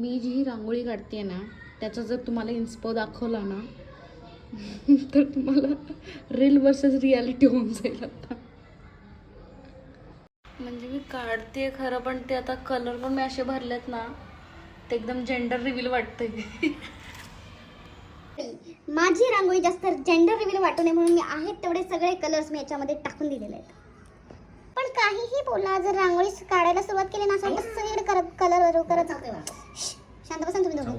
मी जी ही रांगोळी काढते ना त्याचा जर तुम्हाला इन्स्पो दाखवला ना तर तुम्हाला रील वर्सेस रियालिटी होऊन जाईल आता. म्हणजे मी काढते खरं पण ते आता कलर पण मी असे भरलेत ना ते एकदम जेंडर रिव्हील वाटतंय. माझी रांगोळी जास्त जेंडर रिव्हील वाटू नये म्हणून मी आहेत तेवढे सगळे कलर्स मी याच्यामध्ये टाकून दिलेले आहेत. पण काहीही बोला, जर रांगोळी काढायला सुरुवात केली ना असं सगळीकडे करत कलर करत शांत बसा तुम्ही दोघं.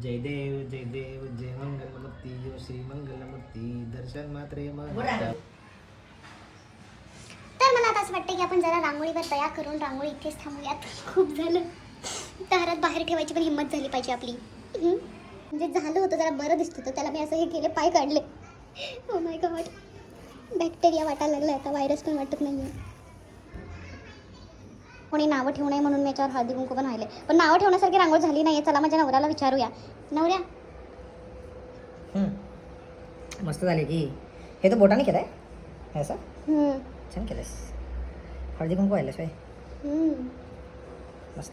जय देव जय देव जय मंगलमूर्ती जय श्री मंगलमूर्ती दर्शन मात्रे तर मला आता असं वाटतं की आपण जरा रांगोळीवर दया करून रांगोळी इथेच थांबूयात. खूप झालं. दारात बाहेर ठेवायची पण हिंमत झाली पाहिजे आपली. म्हणजे झालं होतं जरा बरं दिसत होतं त्याला मी असं हे केले, पाय काढले. ओ माय गॉड, बॅक्टेरिया वाटायला लागला आता, व्हायरस पण वाटत नाहीये. कोणी नावं ठेवू नये म्हणून मी याच्यावर हळदी कुंकू पण व्हायले, पण नावं ठेवण्यासारखी रांगोळी झाली नाहीये. चला माझ्या नवऱ्याला विचारूया. नवऱ्या मस्त झाली की. हे तर बोटाने केलंय असं. छान केलंस. हळदी कुंकू व्हायला सोय मस्त.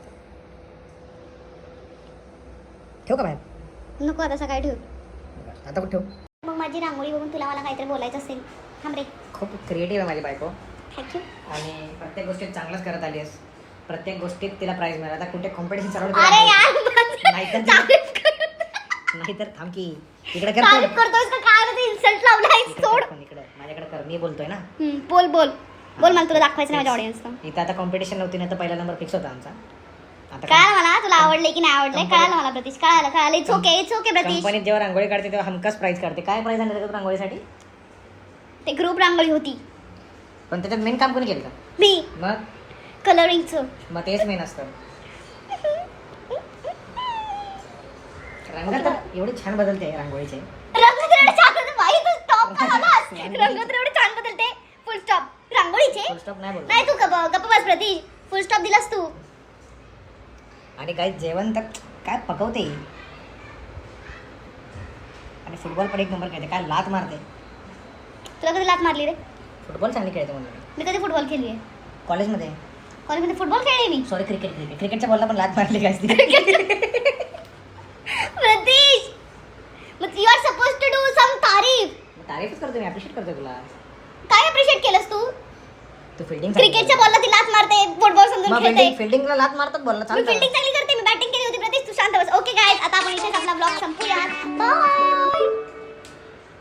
ठेव का बाहेर? नको आता सकाळी ठेव. आता कुठं ठेव? मग माझी रांगोळी बघून तुला मला काहीतरी बोलायचं असेल. थांब रे. खूप क्रिएटिव्ह आहे माझी बायको थँक्यू. आणि प्रत्येक गोष्टीत चांगलंच करत आली आहेस. प्रत्येक गोष्टीत तिला प्राईज मिळाला. आता कुठे कॉम्पिटिशन चालू अरे यार नाहीतर थांब की इकडे कर. तारीफ करतोयस का काय? मध्ये इन्सल्ट लावलाय. सोड. इकडे माझ्याकडे कर. मी बोलतोय ना. बोल बोल बोल. मला तुला दाखवायचं नाही माझ्या ऑडियन्सला. इथं आता कॉम्पिटिशन नव्हती ना तर पहिला नंबर फिक्स होता आमचा. आता कळालं मला तुला आवडले की नाही आवडले. कळालं मला प्रतीश. कळालं. It's okay Pratish. कंपनीत जेव्हा रांगोळी काढते तेव्हा हमखास प्राईज काढते. काय प्राईज आणलं होतं रांगोळीसाठी? ते ग्रुप रांगोळी होती. पण त्याच्यात मेन काम कोणी केलं का? मी मग कलरिंगचं. मग तेच मेन असतं. रंग तर एवढे छान बदलते रांगोळीचे. रंग तर एवढे छान बदलते. बाई तू स्टॉप करालास. रंग तर एवढे छान बदलते. फुल स्टॉप. रांगोळीचे फुल स्टॉप नाही बोलतो. नाही. तू गप्प बस प्रतीश. फुल स्टॉप दिलास तू. आणि काय जेवण तर काय पकवते. आणि फुटबॉल पण एक नंबर खेळते. काय लात मारते. तुला कधी लात मारली रे? फुटबॉल चांगली खेळते म्हणजे. मी कधी फुटबॉल खेळली आहे? कॉलेजमध्ये फुटबॉल खेळली मी. सॉरी क्रिकेटच्या बॉलला पण लात मारली काय असते. प्रतीश मग you are suppose to do some तारीफ. तारीफच करतो मी. अप्रिशिएट करतो तुला. काय अप्रिशिएट केलंस तू? तू फिल्डिंग क्रिकेटच्या बॉलला ती लात मारते. फुटबॉल समजून खेळते. फिल्डिंगला लात मारतात बॉलला. मी फिल्डिंग चांगली करते. मी बॅटिंग केली होती. प्रतीश तू शांत बस. ओके गाइस आता आपण इथेच आपला ब्लॉग संपूया. बाय.